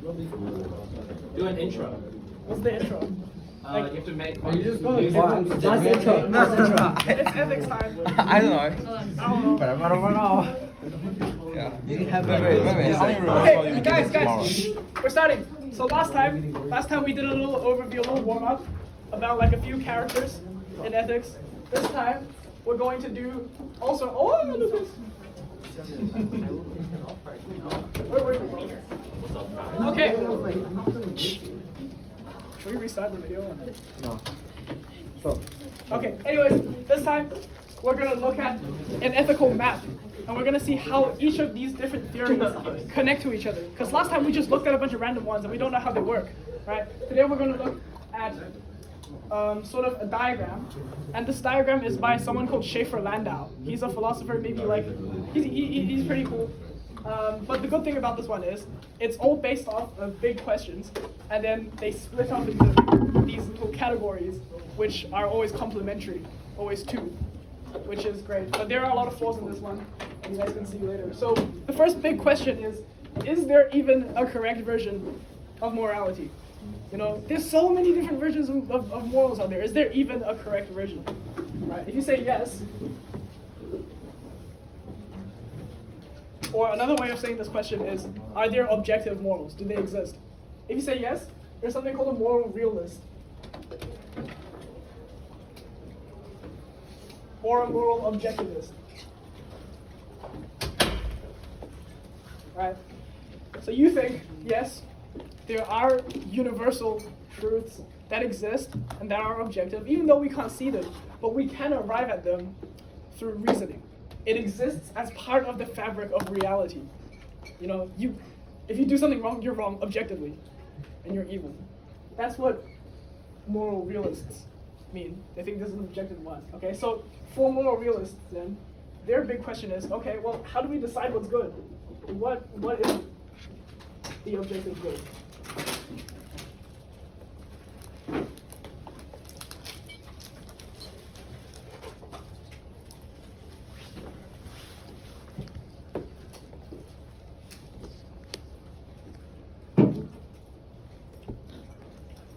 Do an intro. What's the intro? You have to make. Nice intro. It's ethics time. I don't know. I don't know. Yeah. You can have Okay, guys, we're starting. So last time we did a little overview, a little warm up about like a few characters in ethics. This time we're going to do also. Oh, look at this. Okay. Should we restart the video? No. Okay. Anyways, this time we're gonna look at an ethical map, and we're gonna see how each of these different theories connect to each other. Because last time we just looked at a bunch of random ones, and we don't know how they work, right? Today we're gonna look at sort of a diagram, and this diagram is by someone called Shafer-Landau. He's a philosopher, maybe like he's pretty cool. But the good thing about this one is it's all based off of big questions, and then they split up into these little categories, which are always complementary, always two, which is great. But there are a lot of flaws in this one, and you guys can see later. So the first big question is there even a correct version of morality? You know, there's so many different versions of morals out there. Is there even a correct version? Right? If you say yes, or another way of saying this question is, are there objective morals? Do they exist? If you say yes, there's something called a moral realist, or a moral objectivist. Right? So you think, yes, there are universal truths that exist and that are objective, even though we can't see them, but we can arrive at them through reasoning. It exists as part of the fabric of reality. You know, if you do something wrong, you're wrong objectively, and you're evil. That's what moral realists mean. They think this is an objective one. Okay, so for moral realists, then, their big question is, okay, well, how do we decide what's good? What is the objective good?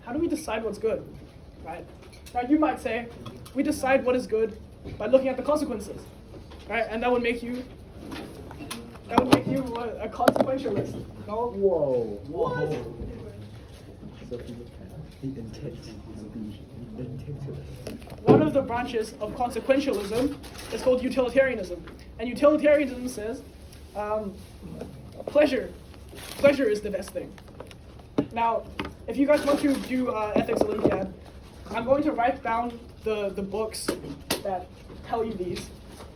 How do we decide what's good, right? Now you might say, we decide what is good by looking at the consequences, right? And that would make you a consequentialist. No? Whoa. What? One of the branches of consequentialism is called utilitarianism, and utilitarianism says pleasure is the best thing. Now, if you guys want to do ethics Olympiad, I'm going to write down the books that tell you these,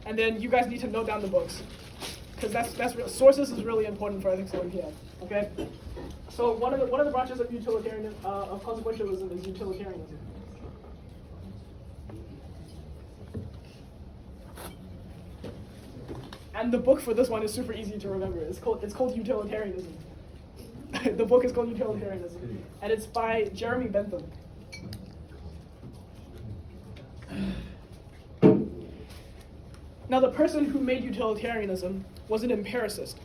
and then you guys need to note down the books, because that's real. Sources is really important for ethics Olympiad. Okay. So one of the branches of utilitarianism of consequentialism is utilitarianism. And the book for this one is super easy to remember. It's called Utilitarianism. The book is called Utilitarianism, and it's by Jeremy Bentham. Now, the person who made utilitarianism was an empiricist.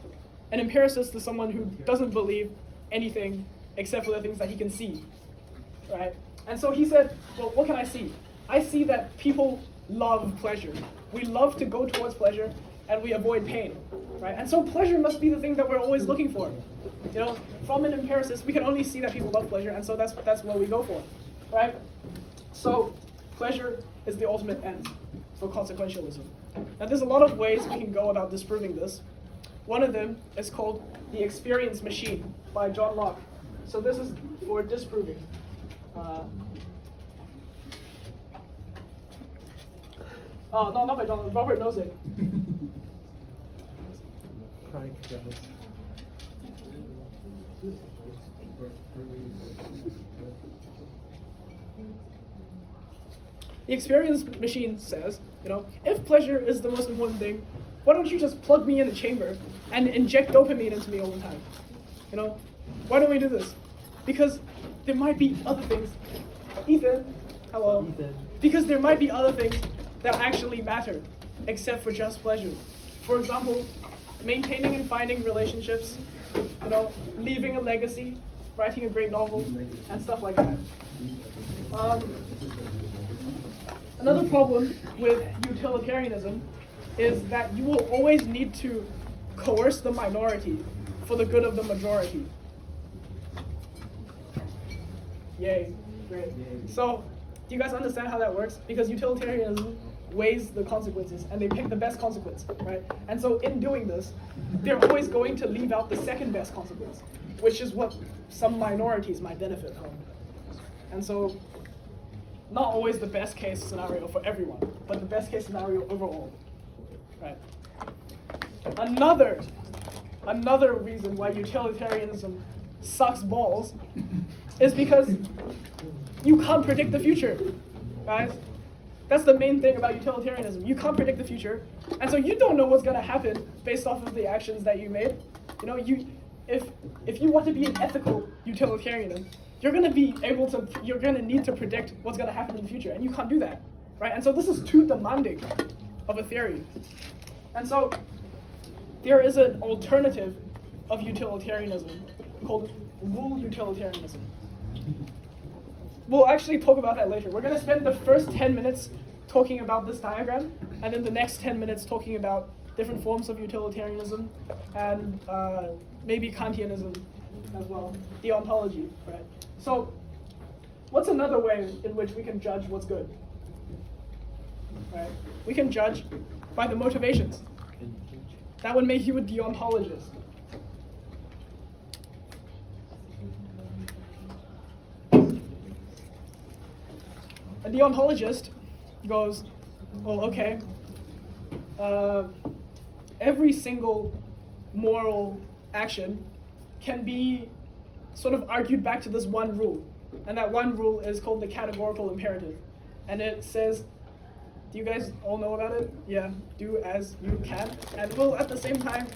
An empiricist is someone who doesn't believe anything except for the things that he can see, right? And so he said, well, what can I see? I see that people love pleasure. We love to go towards pleasure, and we avoid pain, right? And so pleasure must be the thing that we're always looking for. You know, from an empiricist, we can only see that people love pleasure, and so that's what we go for, right? So pleasure is the ultimate end for consequentialism. Now, there's a lot of ways we can go about disproving this. One of them is called The Experience Machine by John Locke. So this is for disproving. No, not by John Locke. Robert knows it. The experience machine says, you know, if pleasure is the most important thing, why don't you just plug me in a chamber and inject dopamine into me all the time? You know, why don't we do this? Because there might be other things. Ethan, hello. Ethan. Because there might be other things that actually matter, except for just pleasure. For example, maintaining and finding relationships you know, leaving a legacy, writing a great novel, and stuff like that. Another problem with utilitarianism is that you will always need to coerce the minority for the good of the majority. Yay, great. So, do you guys understand how that works? Because utilitarianism weighs the consequences, and they pick the best consequence, right? And so in doing this, they're always going to leave out the second best consequence, which is what some minorities might benefit from. And so, not always the best case scenario for everyone, but the best case scenario overall, right? Another reason why utilitarianism sucks balls is because you can't predict the future, guys. That's the main thing about utilitarianism. You can't predict the future, and so you don't know what's gonna happen based off of the actions that you made. You know, if you want to be an ethical utilitarian, you're gonna need to predict what's gonna happen in the future, and you can't do that, right? And so this is too demanding of a theory. And so there is an alternative of utilitarianism called rule utilitarianism. We'll actually talk about that later. We're going to spend the first 10 minutes talking about this diagram, and then the next 10 minutes talking about different forms of utilitarianism and maybe Kantianism as well, deontology, right? So what's another way in which we can judge what's good? Right? We can judge by the motivations. That would make you a deontologist. A deontologist goes, well, okay, every single moral action can be sort of argued back to this one rule. And that one rule is called the categorical imperative. And it says, do you guys all know about it? Yeah, do as you can. And will at the same time,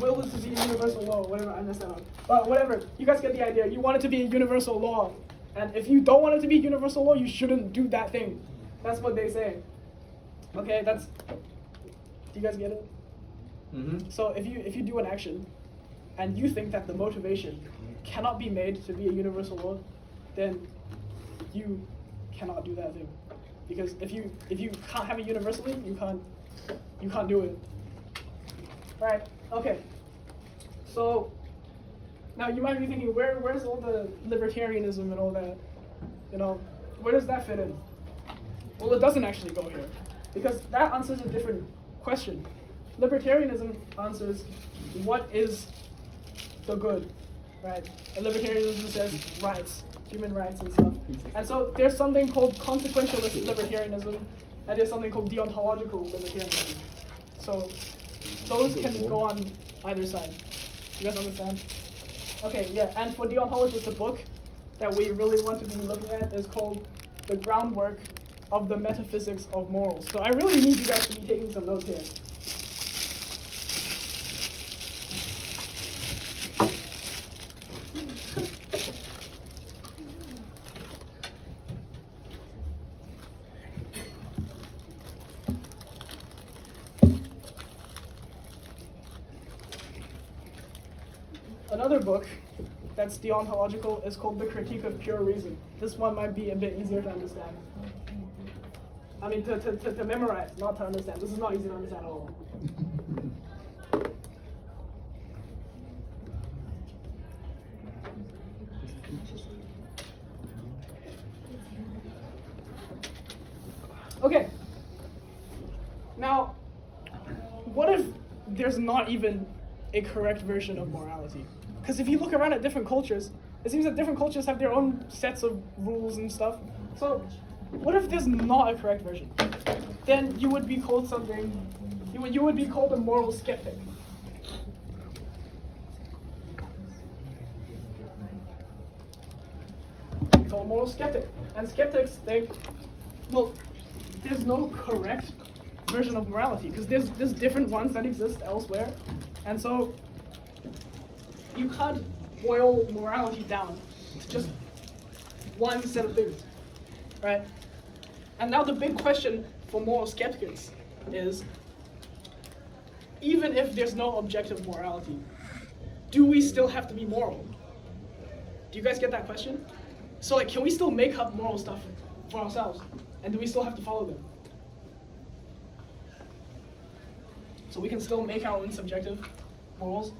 will is to be a universal law, whatever, I messed that up. But whatever, you guys get the idea. You want it to be a universal law. And if you don't want it to be universal law, you shouldn't do that thing. That's what they say. Okay, do you guys get it? Mm-hmm. So if you do an action, and you think that the motivation cannot be made to be a universal law, then you cannot do that thing. Because if you can't have it universally, you can't do it. Right? Okay. So now you might be thinking, where's all the libertarianism and all that? You know, where does that fit in? Well, it doesn't actually go here, because that answers a different question. Libertarianism answers, what is the good, right? And libertarianism says rights, human rights and stuff. And so there's something called consequentialist libertarianism, and there's something called deontological libertarianism. So those can go on either side. You guys understand? Okay, yeah, and for deontologists, the book that we really want to be looking at is called The Groundwork of the Metaphysics of Morals. So I really need you guys to be taking some notes here. Another book that's deontological is called The Critique of Pure Reason. This one might be a bit easier to understand. I mean, to memorize, not to understand. This is not easy to understand at all. Okay. Now, what if there's not even a correct version of morality? Because if you look around at different cultures, it seems that different cultures have their own sets of rules and stuff. So what if there's not a correct version? Then you would be called something, you would be called a moral skeptic. You're called a moral skeptic. And skeptics think, well, there's no correct version of morality, because there's different ones that exist elsewhere. And so you can't boil morality down to just one set of things, right? And now the big question for moral skeptics is, even if there's no objective morality, do we still have to be moral? Do you guys get that question? So like, can we still make up moral stuff for ourselves? And do we still have to follow them? So we can still make our own subjective morals.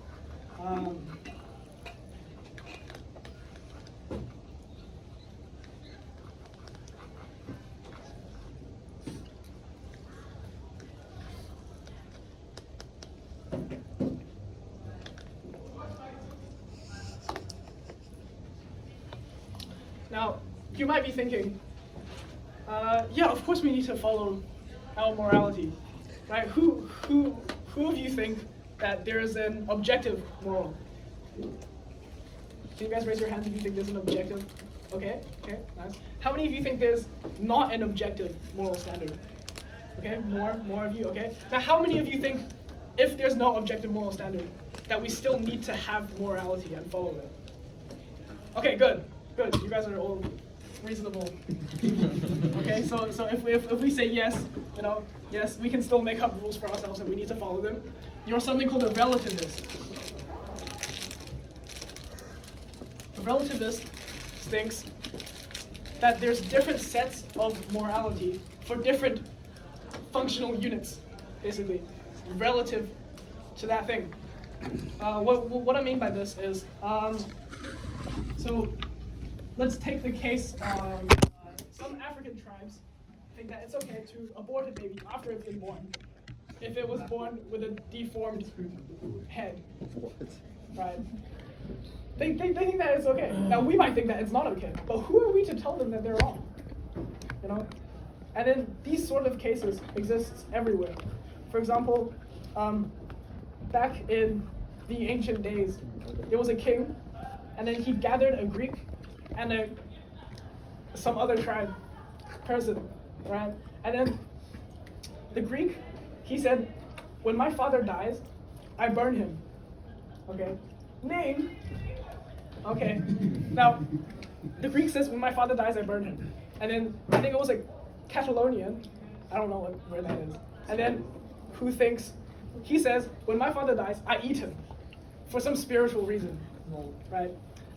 Now, you might be thinking, yeah, of course we need to follow our morality, right? Who of you think that there is an objective moral? Can you guys raise your hands if you think there's an objective? Okay, nice. How many of you think there's not an objective moral standard? Okay, more of you, okay. Now, how many of you think if there's no objective moral standard, that we still need to have morality and follow it? Okay, good. You guys are all reasonable. Okay, so if we say yes, yes, we can still make up rules for ourselves and we need to follow them, you're something called a relativist. A relativist thinks that there's different sets of morality for different functional units, basically, relative to that thing. What I mean by this is, so let's take the case of some African tribes think that it's okay to abort a baby after it's been born, if it was born with a deformed head, right? They think that it's okay. Now we might think that it's not okay, but who are we to tell them that they're wrong? And then these sort of cases exist everywhere. For example, back in the ancient days, there was a king, and then he gathered a Greek and some other tribe person, right? And then the Greek, he said, when my father dies, I burn him. Okay, name. Okay, now the Greek says, when my father dies, I burn him. And then I think it was like Catalonian, I don't know where that is. And then who thinks, he says, when my father dies, I eat him for some spiritual reason, right?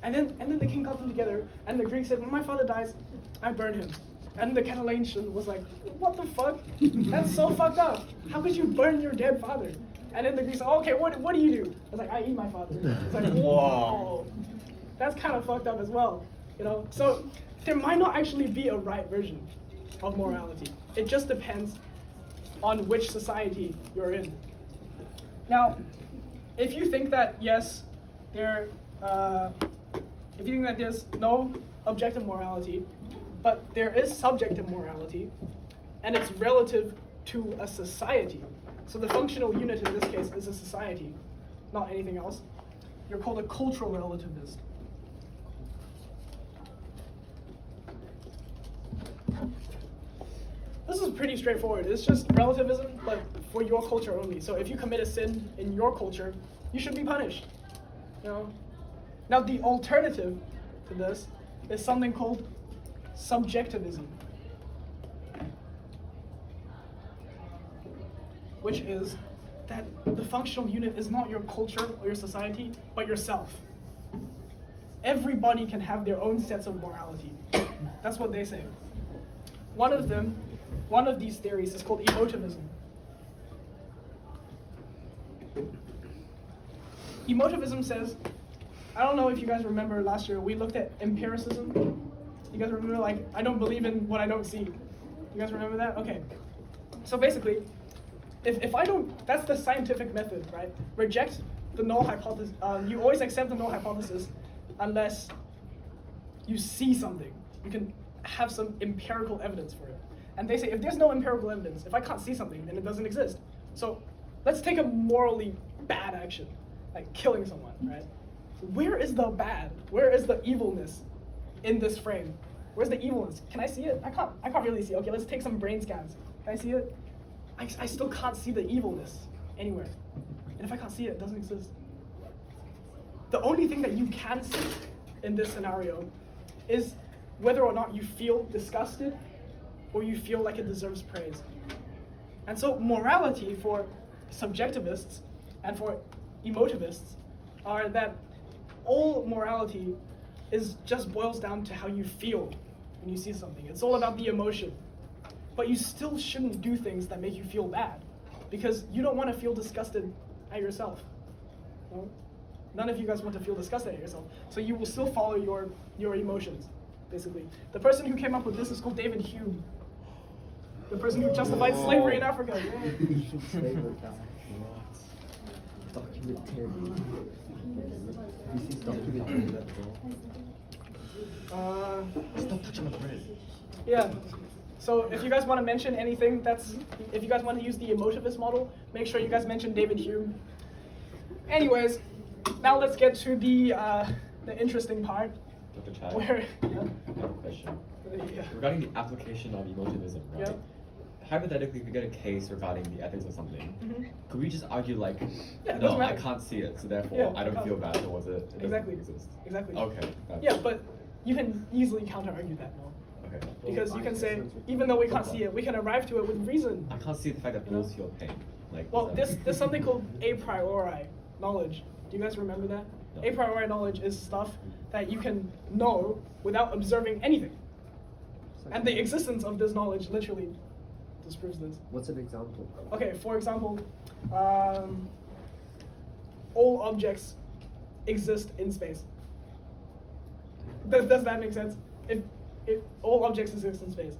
And then the king got them together, and the Greek said, when my father dies, I burn him. And the Catalonian was like, what the fuck? That's so fucked up. How could you burn your dead father? And then the Greek said, okay, what do you do? I was like, I eat my father. It's like, whoa, that's kind of fucked up as well, So there might not actually be a right version of morality. It just depends on which society you're in. Now, if you think that, yes, if you think that there's no objective morality, but there is subjective morality, and it's relative to a society. So the functional unit in this case is a society, not anything else. You're called a cultural relativist. This is pretty straightforward. It's just relativism, but for your culture only. So if you commit a sin in your culture, you should be punished. Now the alternative to this is something called subjectivism, which is that the functional unit is not your culture or your society, but yourself. Everybody can have their own sets of morality. That's what they say. One of these theories is called emotivism. Emotivism says, I don't know if you guys remember last year, we looked at empiricism. You guys remember, I don't believe in what I don't see. You guys remember that? Okay. So basically, if I don't, that's the scientific method, right? Reject the null hypothesis. You always accept the null hypothesis unless you see something. You can have some empirical evidence for it. And they say, if there's no empirical evidence, if I can't see something, then it doesn't exist. So let's take a morally bad action, like killing someone, right? Where is the bad? Where is the evilness in this frame? Where's the evilness? Can I see it? I can't really see. Okay, let's take some brain scans. Can I see it? I still can't see the evilness anywhere. And if I can't see it, it doesn't exist. The only thing that you can see in this scenario is whether or not you feel disgusted or you feel like it deserves praise. And so morality for subjectivists and for emotivists are that all morality is just boils down to how you feel when you see something. It's all about the emotion. But you still shouldn't do things that make you feel bad, because you don't want to feel disgusted at yourself. No? None of you guys want to feel disgusted at yourself. So you will still follow your emotions, basically. The person who came up with this is called David Hume. The person who justified slavery in Africa. Stop touching my bread. Yeah. So if you guys want to mention anything if you guys want to use the emotivist model, make sure you guys mention David Hume. Anyways, now let's get to the interesting part. Dr. Chad, Where, I have a question. yeah. Regarding the application of emotivism, right? Yeah. Hypothetically, if we get a case regarding the ethics of something, could we just argue like, Yeah, it no, doesn't I matter. can't see it, so therefore Yeah, I don't feel bad towards it. It doesn't Exactly. exist. Exactly. Okay. Yeah, but you can easily counter-argue that, no? Okay. Because you can say, even though we can't see it, we can arrive to it with reason. I can't see the fact that fools feel pain. Like. Well, is that- there's something called a priori knowledge. Do you guys remember that? No. A priori knowledge is stuff that you can know without observing anything. And the existence of this knowledge literally disproves this. What's an example? Okay, for example, all objects exist in space. Does that make sense? If all objects exist in space,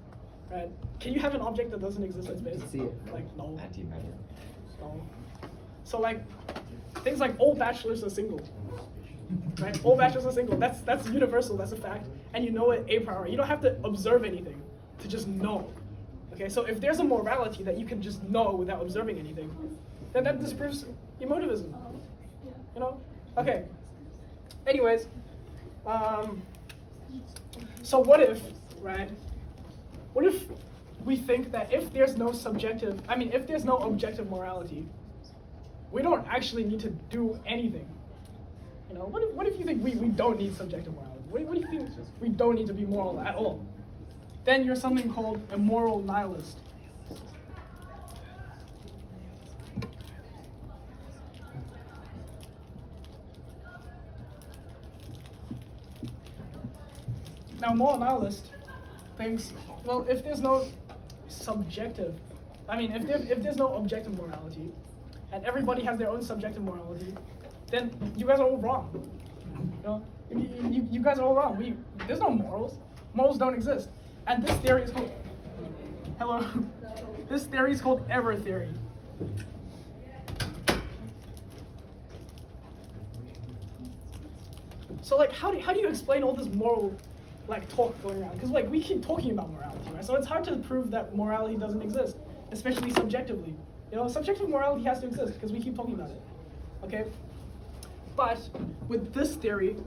right? Can you have an object that doesn't exist in space? See it. Like, no. Antimatter. No. So like, things like all bachelors are single. Right? All bachelors are single. That's universal, that's a fact. And you know it a priori. You don't have to observe anything to just know. Okay, so if there's a morality that you can just know without observing anything, then that disproves emotivism. You know? Okay. Anyways, so what if, right? What if we think that if there's no objective morality, we don't actually need to do anything? You know, what if you think we don't need subjective morality? What do you think we don't need to be moral at all? Then you're something called a moral nihilist. Now, moral nihilist thinks, well, if there's no if there's no objective morality, and everybody has their own subjective morality, then you guys are all wrong. You know, you guys are all wrong. There's no morals. Morals don't exist. And this theory is called, this theory is called error theory. So like, how do you explain all this moral like talk going around? Because like we keep talking about morality, right? So it's hard to prove that morality doesn't exist, especially subjectively. You know, subjective morality has to exist because we keep talking about it. Okay? But with this theory,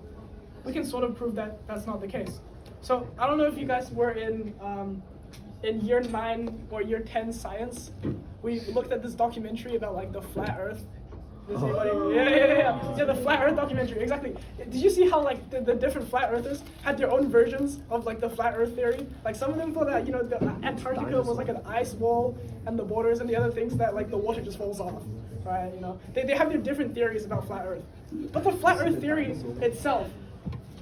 we can sort of prove that that's not the case. So I don't know if you guys were in year 9 or year 10 science. We looked at this documentary about like the flat Earth. Does anybody? Yeah, the flat Earth documentary, exactly. Did you see how like the different flat Earthers had their own versions of like the flat Earth theory? Like some of them thought that, you know, the Antarctica was like an ice wall and the borders, and the other things that like the water just falls off, right? You know, they have their different theories about flat Earth. But the flat Earth theory itself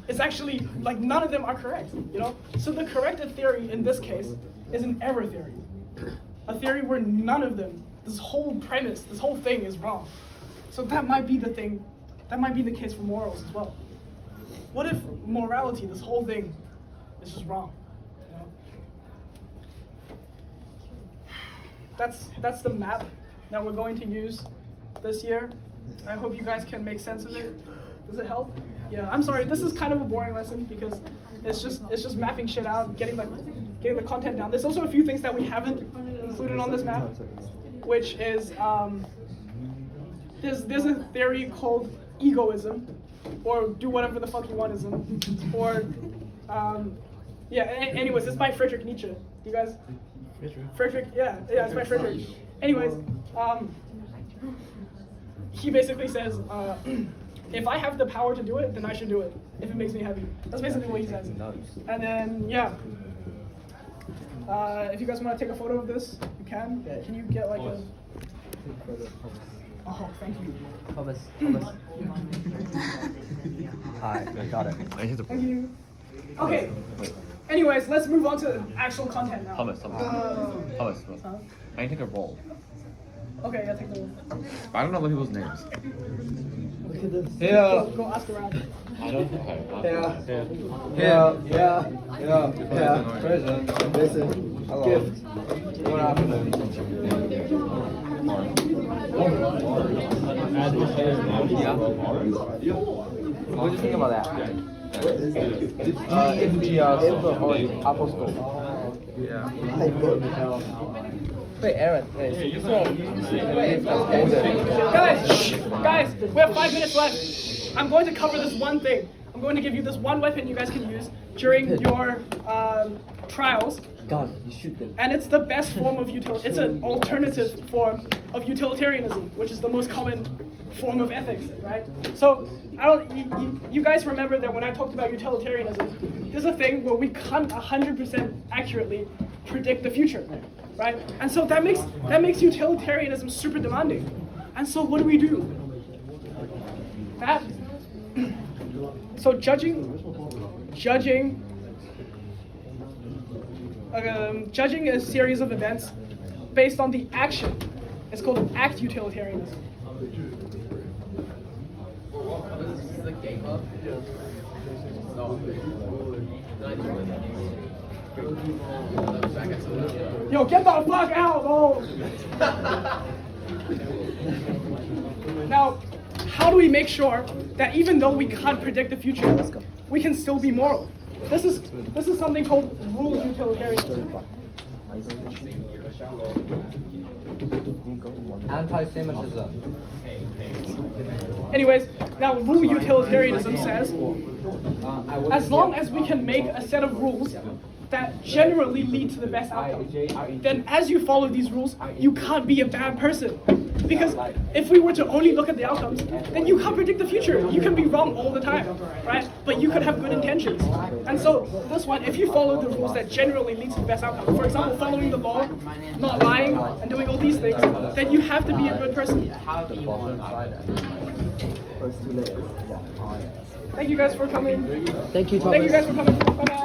is actually, like, none of them are correct, you know? So the corrected theory in this case is an error theory. A theory where none of them, this whole premise, this whole thing is wrong. So that might be the thing, that might be the case for morals as well. What if morality, this whole thing, is just wrong? You know? That's the map that we're going to use this year. I hope you guys can make sense of it. Does it help? Yeah, I'm sorry, this is kind of a boring lesson because it's just mapping shit out, getting the content down. There's also a few things that we haven't included on this map, which is there's a theory called egoism, or do whatever the fuck you wantism, or anyways, it's by Friedrich Nietzsche. You guys? Friedrich, yeah, it's by Friedrich. Anyways, he basically says, if I have the power to do it, then I should do it, if it makes me happy. That's basically what he says. And then, yeah. If you guys want to take a photo of this, you can. Can you get like a... Oh, thank you. Thomas. Hi, I got it. Thank you. Okay. Anyways, let's move on to actual content now. Thomas. Huh? I can take a roll. Okay, yeah, take the one. I don't know the people's names. Look at this. Go ask around. I don't know. Present. Listen. Hello. Gift. What happened? What do you think about that? Apostle. Yeah. Wait, Aaron. Guys, we have 5 minutes left. I'm going to cover this one thing. I'm going to give you this one weapon you guys can use during your trials. God, you shoot them. And it's the best form of it's an alternative form of utilitarianism, which is the most common form of ethics, right? So, you guys remember that when I talked about utilitarianism, there's a thing where we can't 100% accurately predict the future, right? And so that makes utilitarianism super demanding. And so what do? So judging a series of events based on the action is called act utilitarianism. Yo, get the fuck out, bro! Now, how do we make sure that even though we can't predict the future, we can still be moral? This is something called rule utilitarianism. Anti-Semitism. Anyways, now rule utilitarianism says, as long as we can make a set of rules that generally lead to the best outcome, then as you follow these rules, you can't be a bad person. Because if we were to only look at the outcomes, then you can't predict the future. You can be wrong all the time, right? But you could have good intentions. And so this one, if you follow the rules that generally lead to the best outcome, for example, following the law, not lying, and doing all these things, then you have to be a good person. Thank you guys for coming. Thank you, Thomas. Thank you guys for coming. Bye-bye.